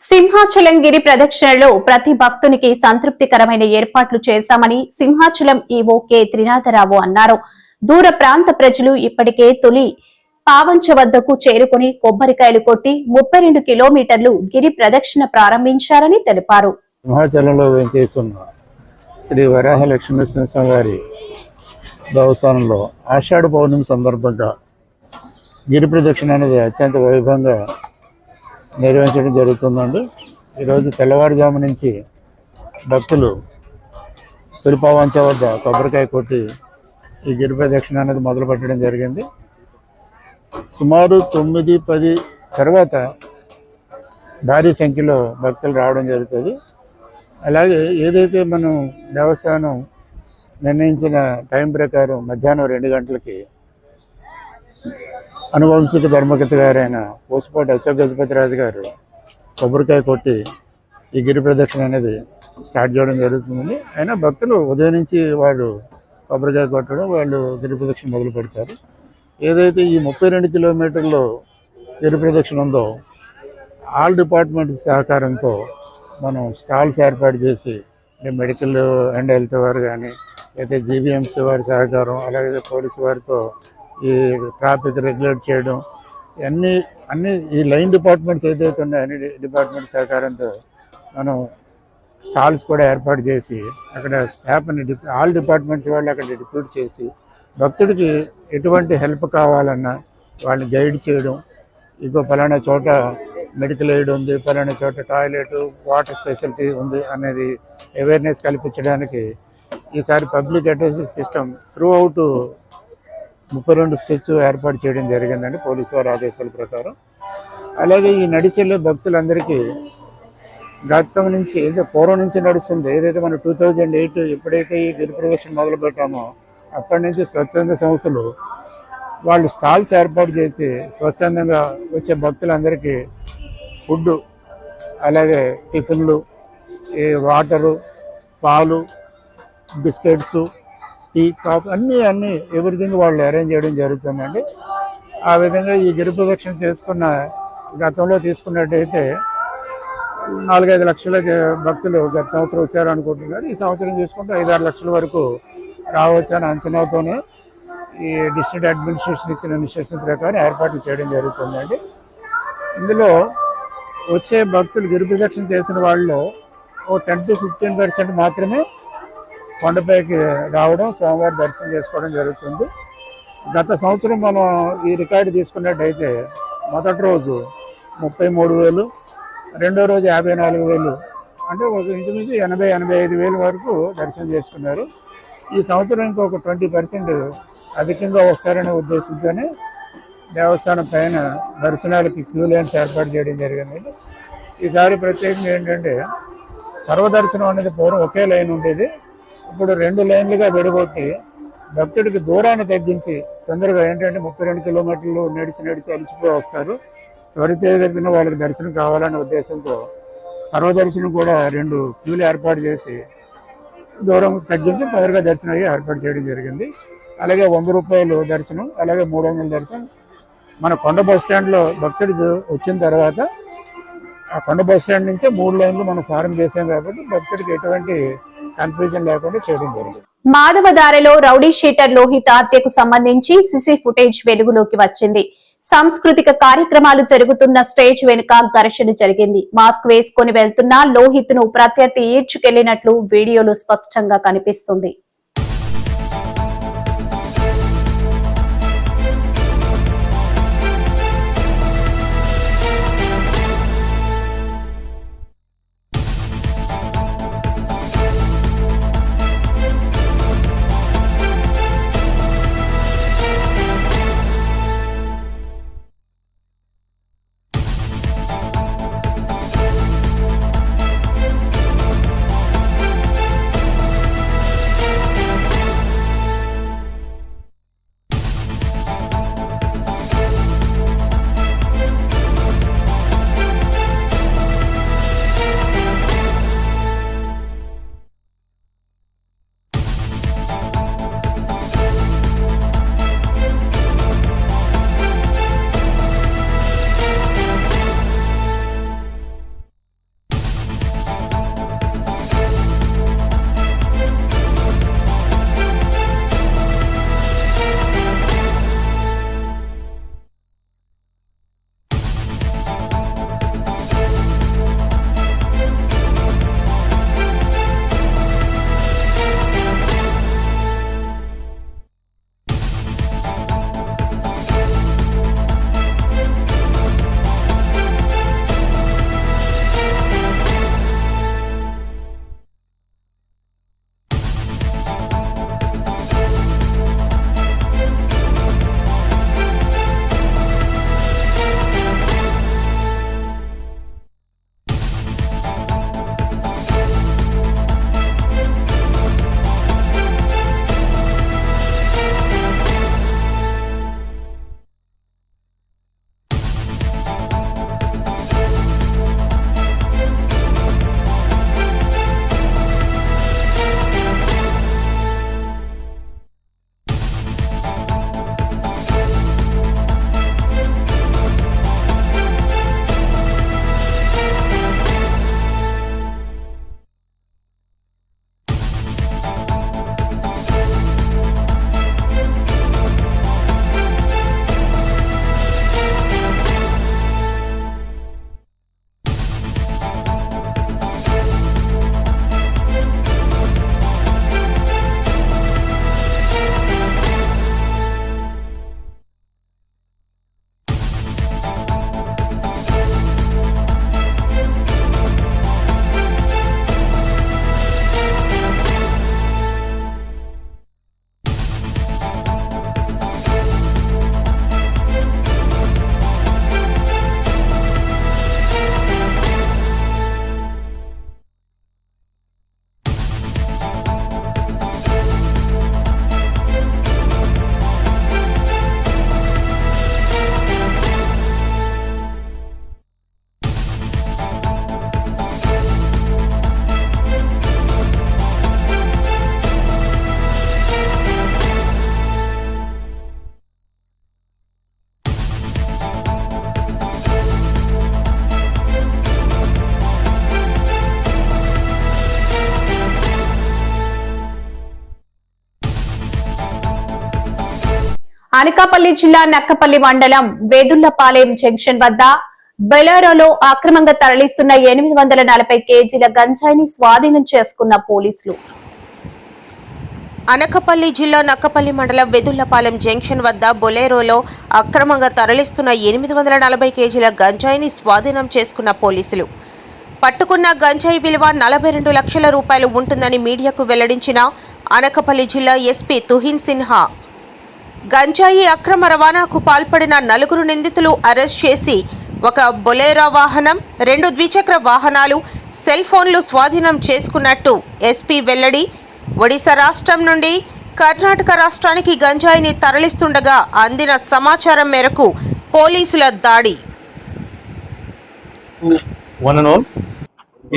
సింహాచలం గిరి ప్రదక్షిణలో ప్రతి భక్తునికి సంతృప్తికరమైన ఏర్పాట్లు చేశామని సింహాచలం ఈవో కె త్రినాథరావు అన్నారు. దూర ప్రాంత ప్రజలు ఇప్పటికే తొలి పావంచ వద్దకు చేరుకుని కొబ్బరికాయలు కొట్టి 32 కిలోమీటర్లు గిరి ప్రదక్షిణ ప్రారంభించారని తెలిపారు. సింహాచలంలో వేంచేస్తున్న శ్రీ వరాహ లక్ష్మీనరసింహస్వామి గారి దేవస్థానంలో ఆషాఢ పౌర్ణమి సందర్భంగా గిరి ప్రదక్షిణ అనేది అత్యంత వైభవంగా నిర్వహించడం జరుగుతుందండి. ఈరోజు తెల్లవారుజాము నుంచి భక్తులు తిరుపావంచ వద్ద కొబ్బరికాయ కొట్టి ఈ గిరి ప్రదక్షిణ అనేది మొదలు పెట్టడం జరిగింది. సుమారు 9-10 తర్వాత భారీ సంఖ్యలో భక్తులు రావడం జరుగుతుంది. అలాగే ఏదైతే మనం దేవస్థానం నిర్ణయించిన టైం ప్రకారం మధ్యాహ్నం 2 గంటలకి అనువంశిక ధర్మకర్త గారైన పూసపాటి అశోక్ గజపతిరాజు గారు కొబ్బరికాయ కొట్టి ఈ గిరి ప్రదక్షిణ అనేది స్టార్ట్ చేయడం జరుగుతుంది. అయినా భక్తులు ఉదయం నుంచి వాళ్ళు కొబ్బరికాయ కొట్టడం, వాళ్ళు గిరి ప్రదక్షిణ మొదలు పెడతారు. ఏదైతే ఈ 32 కిలోమీటర్లు గిరి ప్రదక్షిణ ఉందో ఆల్ డిపార్ట్మెంట్స్ సహకారంతో మనం స్టాల్స్ ఏర్పాటు చేసి, మెడికల్ అండ్ హెల్త్ వారు కానీ, అయితే జీబీఎంసీ వారి సహకారం, అలాగే పోలీసు వారితో ఈ ట్రాఫిక్ రెగ్యులేట్ చేయడం, అన్ని ఈ లైన్ డిపార్ట్మెంట్స్ ఏదైతే ఉన్నాయో అన్ని డిపార్ట్మెంట్ సహకారంతో మనం స్టాల్స్ కూడా ఏర్పాటు చేసి అక్కడ స్టాఫ్ని ఆల్ డిపార్ట్మెంట్స్ వాళ్ళు అక్కడ డిప్యూట్ చేసి భక్తుడికి ఎటువంటి హెల్ప్ కావాలన్నా వాళ్ళని గైడ్ చేయడం, ఇంకో పలానా చోట మెడికల్ ఎయిడ్ ఉంది, పలానా చోట టాయిలెట్, వాటర్ ఫెసిలిటీ ఉంది అనేది అవేర్నెస్ కల్పించడానికి ఈసారి public address system through out 32 steps ఏర్పాటు చేయడం జరిగిందండి పోలీసు వారి ఆదేశాల ప్రకారం. అలాగే ఈ నడిచెళ్ళే భక్తులందరికీ గతం నుంచి పూర్వం నుంచి నడుస్తుంది, ఏదైతే మనం 2008 ఎప్పుడైతే ఈ గిరి ప్రదక్షిణ మొదలు పెట్టామో అప్పటి నుంచి స్వచ్ఛంద సంస్థలు వాళ్ళు స్టాల్స్ ఏర్పాటు చేసి స్వచ్ఛందంగా వచ్చే భక్తులందరికీ ఫుడ్, అలాగే టిఫిన్లు, ఈ వాటరు, పాలు, బిస్కెట్స్, టీ, కాఫీ అన్నీ ఎవ్రీథింగ్ వాళ్ళు అరేంజ్ చేయడం జరుగుతుందండి. ఆ విధంగా ఈ గిరి ప్రదక్షిణ చేసుకున్న గతంలో తీసుకున్నట్టయితే 4-5 లక్షల భక్తులు గత సంవత్సరం వచ్చారు అనుకుంటున్నారు. ఈ సంవత్సరం చూసుకుంటే 5-6 లక్షల వరకు రావచ్చని అంచనాతోనే ఈ డిస్ట్రిక్ట్ అడ్మినిస్ట్రేషన్ ఇచ్చిన ఇన్స్ట్రక్షన్ ప్రకారం ఏర్పాట్లు చేయడం జరుగుతుందండి. ఇందులో వచ్చే భక్తులు గిరి ప్రదక్షిణ చేసిన వాళ్ళలో 10-15% మాత్రమే కొండపైకి రావడం, స్వామివారి దర్శనం చేసుకోవడం జరుగుతుంది. గత సంవత్సరం మనం ఈ రికార్డు తీసుకున్నట్టయితే మొదటి రోజు 33,000, రెండో రోజు 54,000, అంటే ఒక ఇంచుమించు 80-85,000 వరకు దర్శనం చేసుకున్నారు. ఈ సంవత్సరం ఇంకొక 20% అధికంగా వస్తారనే ఉద్దేశంతోనే దేవస్థానం పైన దర్శనాలకి క్యూ లైన్స్ ఏర్పాటు చేయడం జరిగిందండి. ఈసారి ప్రత్యేకంగా ఏంటంటే సర్వదర్శనం అనేది పూర్వం ఒకే లైన్ ఉండేది, ఇప్పుడు 2 లైన్లుగా విడగొట్టి భక్తుడికి దూరాన్ని తగ్గించి తొందరగా ఏంటంటే 32 కిలోమీటర్లు నడిచి అలసిపోయి వస్తారు, త్వరితగతిన వాళ్ళకి దర్శనం కావాలనే ఉద్దేశంతో సర్వదర్శనం కూడా 2 క్యూలు ఏర్పాటు చేసి దూరం తగ్గించి తొందరగా దర్శనం అయ్యి ఏర్పాటు చేయడం జరిగింది. అలాగే 100 రూపాయలు దర్శనం, అలాగే 300 దర్శనం మన కొండ బస్ స్టాండ్లో భక్తుడు వచ్చిన తర్వాత ఆ కొండ బస్ స్టాండ్ నుంచే 3 లైన్లు మనం ఫారం చేసాం కాబట్టి భక్తుడికి ఎటువంటి కన్ఫ్యూజన్ లేకుండా చేయడం జరిగింది. మాధవదారిలో రౌడీ షీటర్ లోహిత్ హత్యకు సంబంధించి సిసి ఫుటేజ్ వెలుగులోకి వచ్చింది. సాంస్కృతిక కార్యక్రమాలు జరుగుతున్న స్టేజ్ వెనుక ఘర్షణ జరిగింది. మాస్క్ వేసుకుని వెళ్తున్న లోహిత్ ను ప్రత్యర్థి ఈడ్చుకెళ్లినట్లు వీడియోలో స్పష్టంగా కనిపిస్తుంది. అనకాపల్లి జిల్లా నక్కపల్లి మండలం వేదుళ్లపాలెం జంక్షన్ వద్ద బెలెరోలో అక్రమంగా తరలిస్తున్న 840 కేజీల గంజాయిని స్వాధీనం చేసుకున్న పోలీసులు. అనకాపల్లి జిల్లా నక్కపల్లి మండలం వెదుళ్లపాలెం జంక్షన్ వద్ద బొలెరోలో అక్రమంగా తరలిస్తున్న 840 కేజీల గంజాయిని స్వాధీనం చేసుకున్న పోలీసులు. పట్టుకున్న గంజాయి విలువ 42 లక్షల రూపాయలు ఉంటుందని మీడియాకు వెల్లడించిన అనకాపల్లి జిల్లా ఎస్పీ తుహిన్ సిన్హా, గంజాయి అక్రమ రవాణాకు పాల్పడిన 4 నిందితులు అరెస్ట్ చేసి ఒక బొలెరో వాహనం, 2 ద్విచక్ర వాహనాలు, సెల్ ఫోన్లు స్వాధీనం చేసుకున్నట్టు ఎస్పీ వెల్లడి. ఒడిశా రాష్ట్రం నుండి కర్ణాటక రాష్ట్రానికి గంజాయిని తరలిస్తుండగా అందిన సమాచారం మేరకు పోలీసుల దాడి.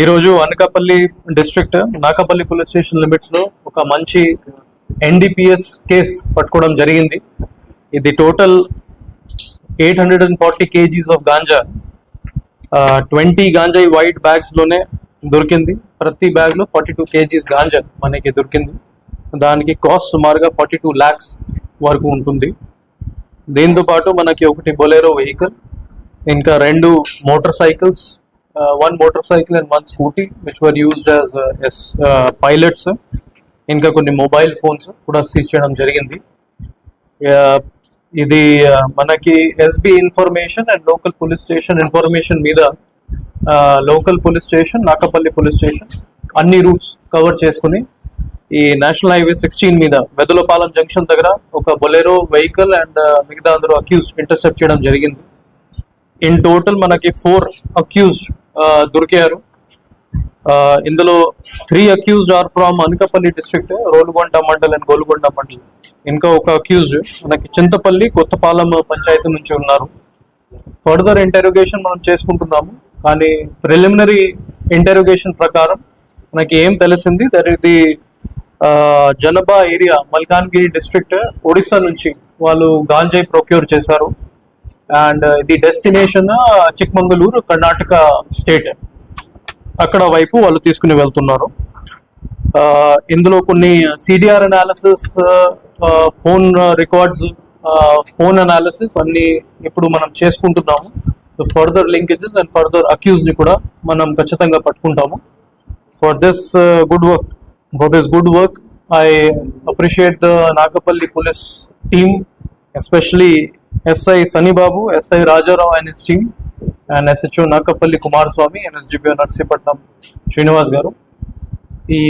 ఈరోజు Anakapalli district Nakapalli police station limits లో ఒక మంచి NDPS కేస్ పట్టుకోవడం జరిగింది. ఇది టోటల్ 840 కేజీస్ ఆఫ్ గాంజా, 20 గాంజాయి వైట్ బ్యాగ్స్ లోనే దొరికింది. ప్రతి బ్యాగ్ లో 42 కేజీస్ గాంజా మనకి దొరికింది. దానికి కాస్ట్ సుమారుగా 42 lakhs వరకు ఉంటుంది. దీంతో పాటు మనకి ఒకటి బొలెరో వెహికల్, ఇంకా 2 motor cycles, 1 motorcycle and 1 scooty which were used as pilots, ఇంకా కొన్ని మొబైల్ ఫోన్స్ కూడా సీజ్ చేయడం జరిగింది. ఇది మనకి SB information and local police station information మీద local police station, Nakapalli police station అన్ని రూట్స్ కవర్ చేసుకుని ఈ నేషనల్ హైవే 16 మీద వెదులపాలెం జంక్షన్ దగ్గర ఒక బొలెరో వెహికల్ అండ్ మిగతా అందరూ అక్యూజ్డ్ ఇంటర్సెప్ట్ చేయడం జరిగింది. ఇన్ టోటల్ మనకి 4 అక్యూజ్డ్ దొరికారు. ఇందులో 3 accused are from Anakapalli district, Rolugonda mandal and Golugonda mandal. ఇంకా ఒక అక్యూజ్డ్ మనకి చింతపల్లి కొత్తపాలెం పంచాయతీ నుంచి ఉన్నారు. ఫర్దర్ ఇంటెరోగేషన్ మనం చేసుకుంటున్నాము, కానీ ప్రిలిమినరీ ఇంటెరోగేషన్ ప్రకారం మనకి ఏం తెలిసింది, ఇది జనబా ఏరియా మల్కాన్గిరి డిస్ట్రిక్ట్ ఒడిశా నుంచి వాళ్ళు గాంజాయి ప్రొక్యూర్ చేశారు. అండ్ ఇది డెస్టినేషన్ చిక్మంగళూరు, కర్ణాటక స్టేట్, అక్కడ వైపు వాళ్ళు తీసుకుని వెళ్తున్నారు. ఇందులో కొన్ని CDR analysis, phone records, phone analysis అన్ని ఇప్పుడు మనం చేసుకుంటున్నాము. Further linkages and further accuse ని కూడా మనం ఖచ్చితంగా పట్టుకుంటాము. For this good work I appreciate the Nagapalli police team, especially SI Sanibabu, SI Rajarao and his team, and SHO Nakapalli Kumaraswamy and SGPO Narsipatnam Srinivas garu. ఈ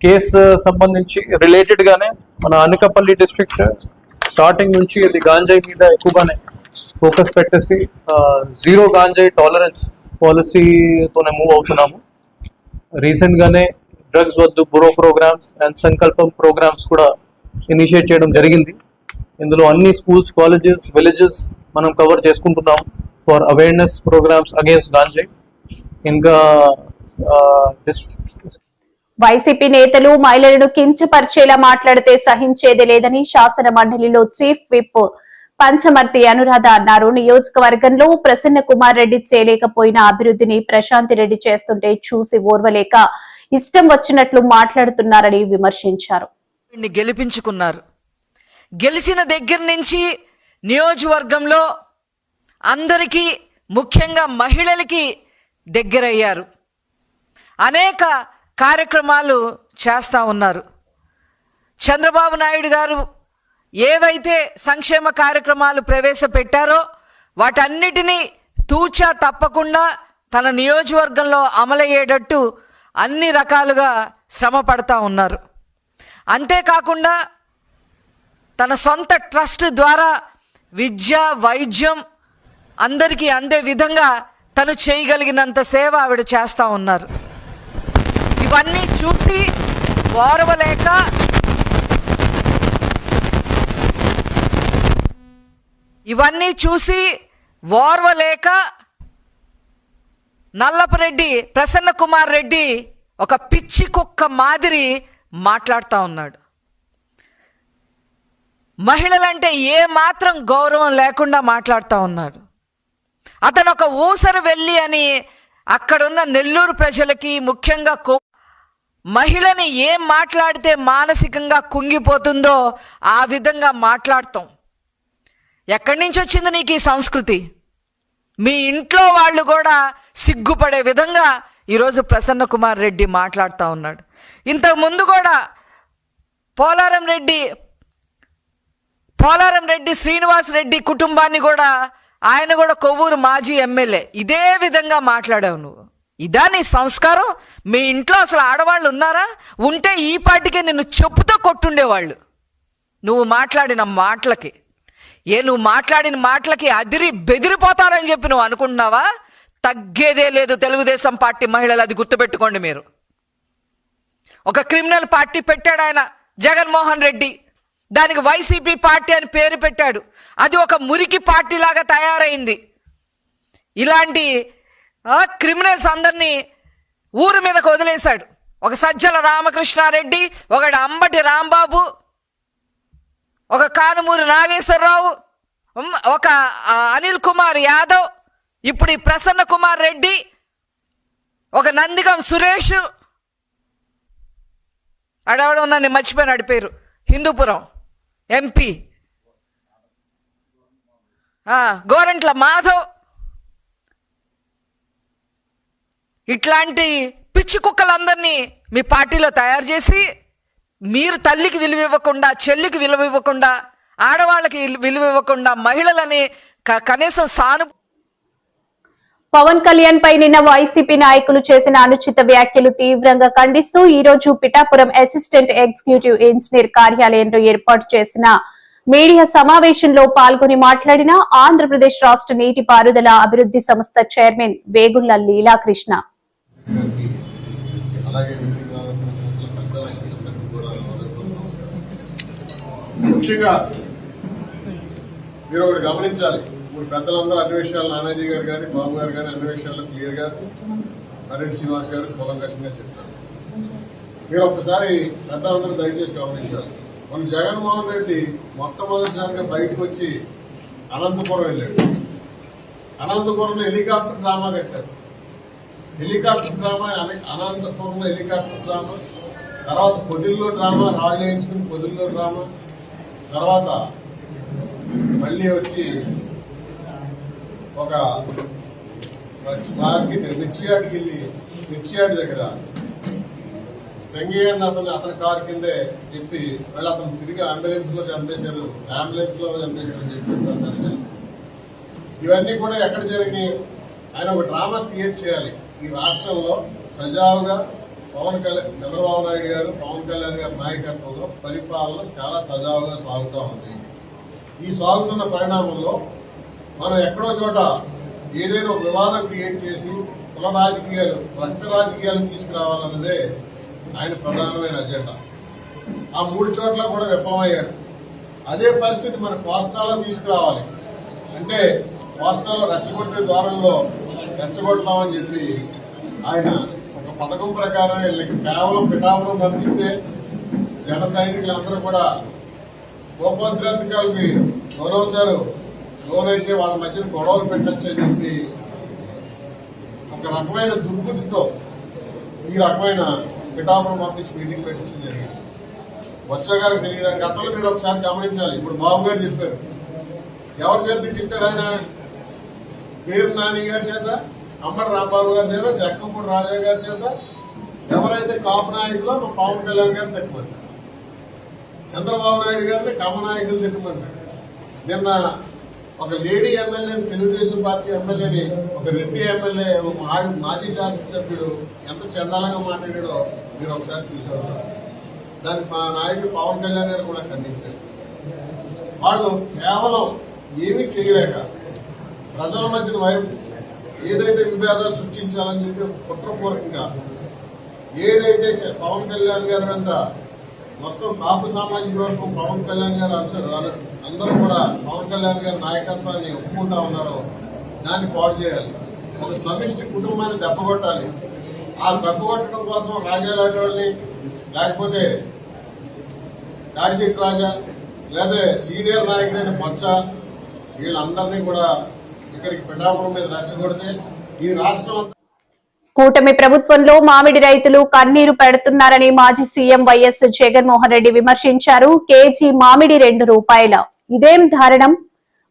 case సంబంధించి related గానే మన Anakapalli district starting నుంచి ఇది గాంజాయి మీద ఎక్కువగానే ఫోకస్ పెట్టేసి zero గాంజాయి tolerance పాలసీతోనే move అవుతున్నాము. రీసెంట్ గానే డ్రగ్స్ వద్దు బ్రో ప్రోగ్రామ్స్ అండ్ సంకల్పం ప్రోగ్రామ్స్ కూడా ఇనిషియేట్ చేయడం జరిగింది. ఇందులో అన్ని స్కూల్స్, కాలేజెస్, విలేజెస్ మనం కవర్ చేసుకుంటున్నాం ఫర్ అవేర్నెస్ ప్రోగ్రామ్స్ అగేన్స్ట్ గాంజాయి. ఇంకా వైసీపీ నేతలు మహిళలను కించపరిచేలా మాట్లాడితే సహించేది లేదని శాసన మండలిలో చీఫ్ విప్ పంచమర్తి అనురాధ అన్నారు. నియోజకవర్గంలో ప్రసన్న కుమార్ రెడ్డి చేయలేకపోయిన అభివృద్ధిని ప్రశాంతి రెడ్డి చేస్తుంటే చూసి ఓర్వలేక ఇష్టం వచ్చినట్లు మాట్లాడుతున్నారని విమర్శించారు. గెలిపించుకున్నారు. గెలిచిన దగ్గర నుంచి నియోజకవర్గంలో అందరికీ, ముఖ్యంగా మహిళలకి దగ్గరయ్యారు. అనేక కార్యక్రమాలు చేస్తూ ఉన్నారు. చంద్రబాబు నాయుడు గారు ఏవైతే సంక్షేమ కార్యక్రమాలు ప్రవేశపెట్టారో వాటన్నిటినీ తూచా తప్పకుండా తన నియోజకవర్గంలో అమలయ్యేటట్టు అన్ని రకాలుగా శ్రమ పడతా ఉన్నారు. అంతేకాకుండా తన సొంత ట్రస్ట్ ద్వారా విద్య, వైద్యం అందరికీ అందే విధంగా తను చేయగలిగినంత సేవ ఆవిడ చేస్తూ ఉన్నారు. ఇవన్నీ చూసి ఓర్వలేక నల్లపరెడ్డి ప్రసన్న కుమార్ రెడ్డి ఒక పిచ్చి కుక్క మాదిరి మాట్లాడుతూ ఉన్నాడు. మహిళలంటే ఏ మాత్రం గౌరవం లేకుండా మాట్లాడుతూ ఉన్నాడు. అతను ఒక ఊసరు వెళ్ళి అని అక్కడున్న నెల్లూరు ప్రజలకి, ముఖ్యంగా మహిళని ఏం మాట్లాడితే మానసికంగా కుంగిపోతుందో ఆ విధంగా మాట్లాడతాం. ఎక్కడి నుంచి వచ్చింది నీకు ఈ సంస్కృతి? మీ ఇంట్లో వాళ్ళు కూడా సిగ్గుపడే విధంగా ఈరోజు ప్రసన్న కుమార్ రెడ్డి మాట్లాడుతూ ఉన్నాడు. ఇంతకుముందు కూడా పోలారం రెడ్డి శ్రీనివాస్ రెడ్డి కుటుంబాన్ని కూడా, ఆయన కూడా కొవ్వూరు మాజీ ఎమ్మెల్యే, ఇదే విధంగా మాట్లాడావు నువ్వు. ఇదా నీ సంస్కారం? మీ ఇంట్లో అసలు ఆడవాళ్ళు ఉన్నారా? ఉంటే ఈ పాటికే నిన్ను చెప్పుతో కొట్టుండేవాళ్ళు. నువ్వు మాట్లాడిన మాటలకి అదిరి బెదిరిపోతారని చెప్పి నువ్వు అనుకుంటున్నావా? తగ్గేదే లేదు తెలుగుదేశం పార్టీ మహిళలు, అది గుర్తుపెట్టుకోండి మీరు. ఒక క్రిమినల్ పార్టీ పెట్టాడు ఆయన జగన్మోహన్ రెడ్డి, దానికి వైసీపీ పార్టీ అని పేరు పెట్టాడు. అది ఒక మురికి పార్టీ లాగా తయారైంది. ఇలాంటి క్రిమినల్స్ అందరినీ ఊరు మీదకు వదిలేశాడు. ఒక సజ్జల రామకృష్ణారెడ్డి, ఒకటి అంబటి రాంబాబు, ఒక కానుమూరి నాగేశ్వరరావు, ఒక అనిల్ కుమార్ యాదవ్, ఇప్పుడు ఈ ప్రసన్న కుమార్ రెడ్డి, ఒక నందిగం సురేష్, అడవడం నన్ను మర్చిపోయినాడు పేరు, హిందూపురం ఎంపీ, గోరంట్ల మాధవ్, ఇట్లాంటి పిచ్చి కుక్కలందరినీ మీ పార్టీలో తయారు చేసి మీరు తల్లికి విలువ ఇవ్వకుండా, చెల్లికి విలువ ఇవ్వకుండా, ఆడవాళ్ళకి విలువ ఇవ్వకుండా, మహిళలని కనీసం పవన్ కళ్యాణ్ పై నిన్న వైసీపీ నాయకులు చేసిన అనుచిత వ్యాఖ్యలు తీవ్రంగా ఖండిస్తూ ఈ రోజు పిఠాపురం అసిస్టెంట్ ఎగ్జిక్యూటివ్ ఇంజనీర్ కార్యాలయంలో ఏర్పాటు చేసిన మీడియా సమావేశంలో పాల్గొని మాట్లాడిన ఆంధ్రప్రదేశ్ రాష్ట్ర నీటిపారుదల అభివృద్ధి సంస్థ చైర్మన్ వేగుళ్ల లీలాకృష్ణ. ముఖ్యంగా మీరు ఒకటి గమనించాలి, ఇప్పుడు పెద్దలందరూ అన్ని విషయాలు, నానాజీ గారు కానీ బాబు గారు కానీ అన్ని విషయాల్లో క్లియర్ గా నరేంద్ర శ్రీనివాస్ గారు పొలంకషంగా చెప్పారు. మీరు ఒక్కసారి పెద్దలందరూ దయచేసి గమనించాలి. మన జగన్మోహన్ రెడ్డి మొట్టమొదటిసారిగా బయటకు వచ్చి అనంతపురం వెళ్ళాడు. అనంతపురంలో హెలికాప్టర్ డ్రామా కట్టారు. హెలికాప్టర్ డ్రామా, అనంతపురంలో హెలికాప్టర్ డ్రామా, తర్వాత పొదిల్లో డ్రామా, రాళ్ళు వేయించుకుని పొదిల్లో డ్రామా, తర్వాత మళ్ళీ వచ్చి ఒక మిర్చియాడికి వెళ్ళి మిర్చియాడి దగ్గర సంగీయాన్ని అతని కారు కిందే చెప్పి మళ్ళీ అతను తిరిగి అంబులెన్స్ లో చంపేశారు అని చెప్పి ఇవన్నీ కూడా ఎక్కడ జరిగినాయి? ఆయన ఒక డ్రామా క్రియేట్ చేయాలి. ఈ రాష్ట్రంలో సజావుగా పవన్ కళ్యాణ్, చంద్రబాబు నాయుడు గారు, పవన్ కళ్యాణ్ గారి నాయకత్వంలో పరిపాలన చాలా సజావుగా సాగుతూ ఉంది. ఈ సాగుతున్న పరిణామంలో మనం ఎక్కడో చోట ఏదైనా ఒక వివాదం క్రియేట్ చేసి కుల రాజకీయాలు, రక్త రాజకీయాలు తీసుకురావాలన్నదే ఆయన ప్రధానమైన అజెండా. ఆ 3 చోట్ల కూడా విఫలమయ్యాడు. అదే పరిస్థితి మన కోస్తాలో తీసుకురావాలి అంటే కోస్తాలో రెచ్చగొట్టే ద్వారంలో రెచ్చగొడతామని చెప్పి ఆయన ఒక పథకం ప్రకారం వీళ్ళకి కేవలం పిఠాపురం పంపిస్తే జన సైనికులందరూ కూడా కోపోద్రేకాలకి లోనవుతారు, లోనైతే వాళ్ళ మధ్యన గొడవలు పెట్టచ్చు అని చెప్పి ఒక రకమైన దుర్బుద్ధితో ఈ రకమైన పిఠాపురం పంపించి మీటింగ్ పెట్టించడం జరిగింది. వచ్చా గారికి తెలియదు. గతంలో మీరు ఒకసారి గమనించాలి. ఇప్పుడు బాబు గారు చెప్పారు, ఎవరి చేత తిట్టిస్తాడు ఆయన? పేరు నాని గారి చేత, అంబటి రాంబాబు గారి చేత, జక్కంపూడి రాజా గారి చేత, ఎవరైతే కాపు నాయకులో మా పవన్ కళ్యాణ్ గారిని తిట్టమన్నారు, చంద్రబాబు నాయుడు గారిని కమ్మ నాయకులు తిట్టమన్నారు. నిన్న ఒక లేడీ ఎమ్మెల్యే, తెలుగుదేశం పార్టీ ఎమ్మెల్యేని, ఒక రెడ్డి ఎమ్మెల్యే, మాజీ శాసనసభ్యుడు ఎంత చండాలంగా మాట్లాడాడో మీరు ఒకసారి చూసారు. దానికి మా నాయకుడు పవన్ కళ్యాణ్ గారు కూడా ఖండించారు. వాళ్ళు కేవలం ఏమీ చేయలేక ప్రజల మధ్యన వైపు ఏదైతే విభేదాలు సృష్టించాలని చెప్పి కుట్రపూర్వకంగా ఏదైతే పవన్ కళ్యాణ్ గారి వెంట మొత్తం కాపు సామాజిక వర్గం పవన్ కళ్యాణ్ గారు అందరూ కూడా పవన్ కళ్యాణ్ గారి నాయకత్వాన్ని ఒప్పుకుంటా ఉన్నారో దాన్ని పాడు చేయాలి. ఒక సమిష్టి కుటుంబాన్ని దెబ్బకొట్టాలి. ఆ దెబ్బకొట్టడం కోసం రాజాలాంటి వాళ్ళని, లేకపోతే కాశీట్ రాజా, లేదా సీనియర్ నాయకుడైన బొత్స, వీళ్ళందరినీ కూడా ఇక్కడికి పిఠాపురం మీద రెచ్చగొడితే ఈ రాష్ట్రం కూటమి ప్రభుత్వంలో మామిడి రైతులు కన్నీరు పెడుతున్నారని మాజీ సీఎం వైఎస్ జగన్మోహన్ రెడ్డి విమర్శించారు. కేజీ మామిడి 2 రూపాయల. ఇదేం దారుణం?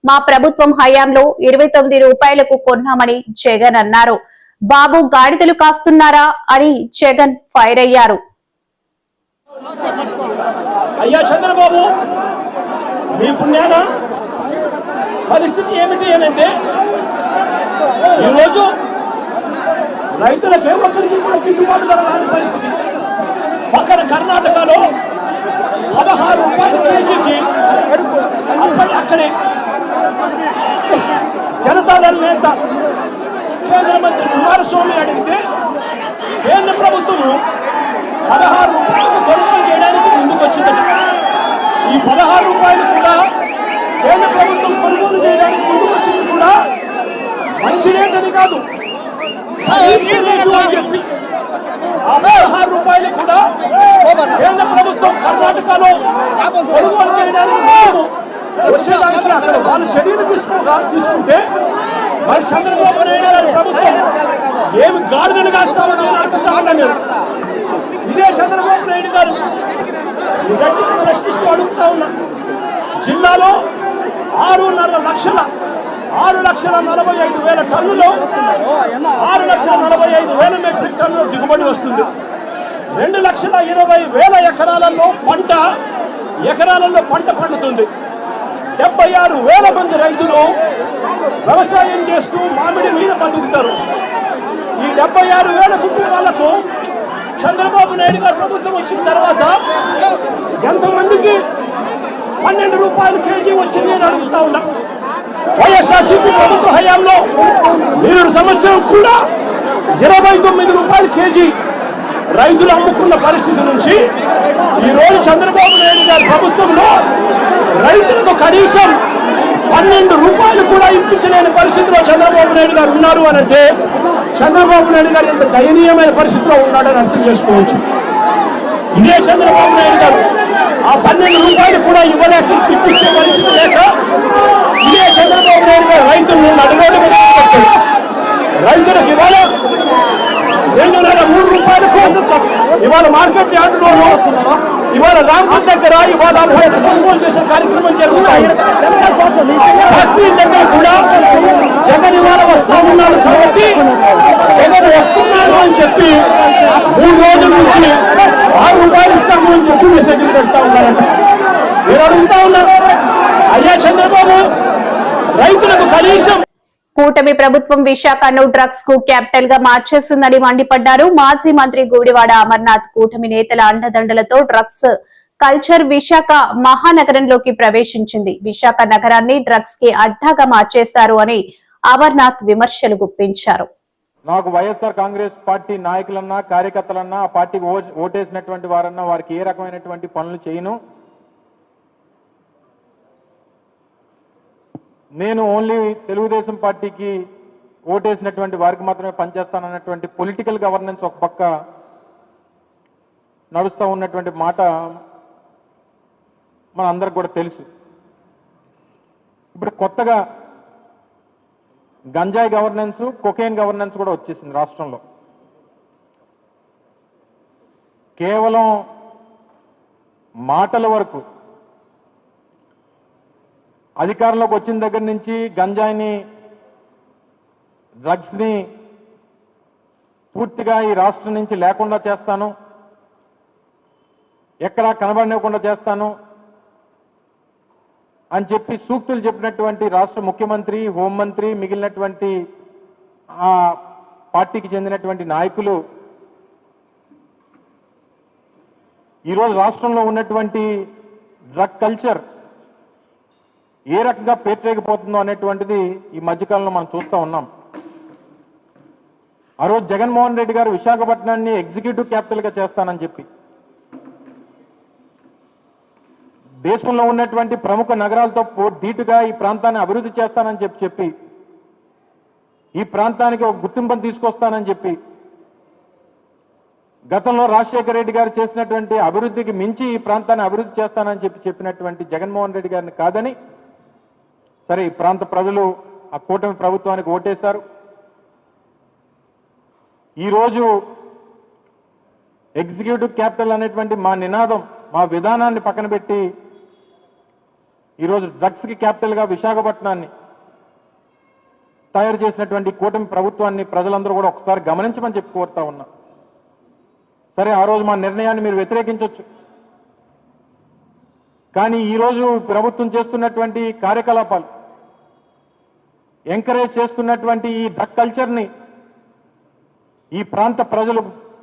మా ప్రభుత్వం హయాంలో 29 రూపాయలకు కొన్నామని జగన్ అన్నారు. బాబు గాడిదలు కాస్తున్నారా అని జగన్ ఫైర్ అయ్యారు. అయ్యా చంద్రబాబు, మీ పుణ్యాన పరిస్థితి ఏమిటి అంటే ఈరోజు రైతులకే ఒక్కరికి కూడా గిట్టుబాటు ధర రాని పరిస్థితి. పక్కన కర్ణాటకలో 16 రూపాయల కేజీకి అక్కడే జనతాదళ నేత కేంద్ర మంత్రి కుమారస్వామి అడిగితే కేంద్ర ప్రభుత్వం 16 రూపాయలకు కొనుగోలు చేయడానికి ముందుకు వచ్చిందట. ఈ 16 రూపాయలు కూడా కేంద్ర ప్రభుత్వం కొనుగోలు చేయడానికి ముందుకు వచ్చింది కూడా మంచి రేటని కాదు, అని చెప్పి ఆ 16 రూపాయలు కూడా కేంద్ర ప్రభుత్వం కర్ణాటకలో కొనుగోలు చేయడానికి వచ్చేదానికి అక్కడ వాళ్ళు చర్యలు తీసుకుంటే మరి చంద్రబాబు నాయుడు గారి ప్రభుత్వం ఏమి గాడిదలు కాస్తామని అడుగుతామన్నారు. ఇదే చంద్రబాబు నాయుడు గారు గట్టిగా ప్రశ్నిస్తూ అడుగుతా ఉన్నా. జిల్లాలో 6,45,000 టన్నులు 6,45,000 మెట్రిక్ టన్నుల దిగుబడి వస్తుంది. 2,20,000 ఎకరాలలో పంట పండుతుంది. 76,000 మంది రైతులు వ్యవసాయం చేస్తూ మామిడి మీద బతుకుతారు. ఈ 76,000 కుటుంబాలకు చంద్రబాబు నాయుడు గారు ప్రభుత్వం వచ్చిన తర్వాత ఎంతమందికి 12 రూపాయలు కేజీ వచ్చింది అని అడుగుతా ఉన్నా. వైఎస్ఆర్సీపీ ప్రభుత్వ హయాంలో 7 సంవత్సరం కూడా 29 రూపాయలు కేజీ రైతులు అమ్ముకున్న పరిస్థితి నుంచి ఈ రోజు చంద్రబాబు నాయుడు గారి ప్రభుత్వంలో రైతులకు కనీసం 12 రూపాయలు కూడా ఇప్పించలేని పరిస్థితిలో చంద్రబాబు నాయుడు గారు ఉన్నారు అని అంటే చంద్రబాబు నాయుడు గారు ఎంత దయనీయమైన పరిస్థితిలో ఉన్నాడని అర్థం చేసుకోవచ్చు. ఇదే చంద్రబాబు నాయుడు గారు ఆ 12 రూపాయలు కూడా ఇవ్వలేక ఇప్పించే పరిస్థితి లేక ఇదే చంద్రబాబు నాయుడు గారు రైతులను నడుగోడు రైతులకు ఇవాళ 2,3 రూపాయలకు ఇవాళ మార్కెట్ యార్డులో ఇవాళ రాంపూర్ దగ్గర ఇవాళ కొనుగోలు చేసే కార్యక్రమం జరుగుతాయి. ఫ్యాక్టరీ దగ్గర కూడా జగన్ ఇవాళ వస్తా ఉన్నారు కాబట్టి జగన్ వస్తున్నారు అని చెప్పి 3 రోజుల నుంచి 6 రూపాయలు ఇస్తాము అని చెప్పి మెసేజ్లు పెడతా ఉన్నారంట. మీరు అడుగుతా ఉన్నారు, అయ్యా చంద్రబాబు, రైతులకు కనీసం కూటమి ప్రభుత్వం విశాఖను డ్రగ్స్ కు క్యాపిటల్ గా మార్చేస్తుందని మండిపడ్డారు. మాజీ మంత్రి గూడివాడ అమర్నాథ్ కూటమి నేతల అండదండలతో డ్రగ్స్ కల్చర్ విశాఖ మహానగరంలోకి ప్రవేశించింది. విశాఖ నగరాన్ని డ్రగ్స్ కి అడ్డాగా మార్చేశారు అని అమర్నాథ్ విమర్శలు గుప్పించారు. నాకు వైఎస్ఆర్ కాంగ్రెస్ పార్టీ నాయకులన్నా కార్యకర్తలన్నా ఆ పార్టీకి ఓటేసినటువంటి వారన్నా వారికి ఏ రకమైనటువంటి పనులు చేయను. నేను ఓన్లీ తెలుగుదేశం పార్టీకి ఓటేసినటువంటి వారికి మాత్రమే పనిచేస్తానన్నటువంటి పొలిటికల్ గవర్నెన్స్ ఒక పక్క నడుస్తూ ఉన్నటువంటి మాట మన అందరికి కూడా తెలుసు. ఇప్పుడు కొత్తగా గంజాయి గవర్నెన్స్, కొకైన్ గవర్నెన్స్ కూడా వచ్చేసింది రాష్ట్రంలో. కేవలం మాటల వరకు అధికారంలోకి వచ్చిన దగ్గర నుంచి గంజాయిని, డ్రగ్స్ని పూర్తిగా ఈ రాష్ట్రం నుంచి లేకుండా చేస్తాను, ఎక్కడా కనబడనివ్వకుండా చేస్తాను అని చెప్పి సూక్తులు చెప్పినటువంటి రాష్ట్ర ముఖ్యమంత్రి, హోంమంత్రి, మిగిలినటువంటి ఆ పార్టీకి చెందినటువంటి నాయకులు ఈరోజు రాష్ట్రంలో ఉన్నటువంటి డ్రగ్ కల్చర్ ఏ రకంగా పేటరేగిపోతుందో అనేటువంటిది ఈ మధ్యకాలంలో మనం చూస్తూ ఉన్నాం. ఆ రోజు జగన్మోహన్ రెడ్డి గారు విశాఖపట్నాన్ని ఎగ్జిక్యూటివ్ క్యాపిటల్గా చేస్తానని చెప్పి దేశంలో ఉన్నటువంటి ప్రముఖ నగరాలతో ధీటుగా ఈ ప్రాంతాన్ని అభివృద్ధి చేస్తానని చెప్పి ఈ ప్రాంతానికి ఒక గుర్తింపును తీసుకొస్తానని చెప్పి గతంలో రాజశేఖర రెడ్డి గారు చేసినటువంటి అభివృద్ధికి మించి ఈ ప్రాంతాన్ని అభివృద్ధి చేస్తానని చెప్పినటువంటి జగన్మోహన్ రెడ్డి గారిని కాదని సరే ఈ ప్రాంత ప్రజలు ఆ కూటమి ప్రభుత్వానికి ఓటేశారు. ఈరోజు ఎగ్జిక్యూటివ్ క్యాపిటల్ అనేటువంటి మా నినాదం, మా విధానాన్ని పక్కన పెట్టి ఈరోజు డ్రగ్స్కి క్యాపిటల్గా విశాఖపట్నాన్ని తయారు చేసినటువంటి కూటమి ప్రభుత్వాన్ని ప్రజలందరూ కూడా ఒకసారి గమనించమని చెప్పి కోరుతా ఉన్నా. సరే, ఆ రోజు మా నిర్ణయాన్ని మీరు వ్యతిరేకించవచ్చు, కానీ ఈరోజు ప్రభుత్వం చేస్తున్నటువంటి కార్యకలాపాలు, ఎంకరేజ్ చేస్తున్నటువంటి ఈ డ్రగ్ కల్చర్ని ఈ ప్రాంత ప్రజలు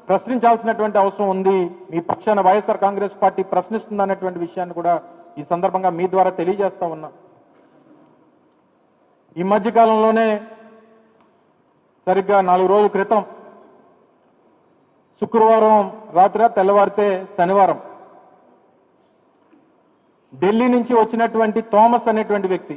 ప్రశ్నించాల్సినటువంటి అవసరం ఉంది. మీ పక్షాన వైఎస్ఆర్ కాంగ్రెస్ పార్టీ ప్రశ్నిస్తుందన్నటువంటి విషయాన్ని కూడా ఈ సందర్భంగా మీ ద్వారా తెలియజేస్తా ఉన్నా. ఈ మధ్యకాలంలోనే సరిగ్గా 4 రోజుల క్రితం శుక్రవారం రాత్రి తెల్లవారితే శనివారం ఢిల్లీ నుంచి వచ్చినటువంటి థామస్ అనేటువంటి వ్యక్తి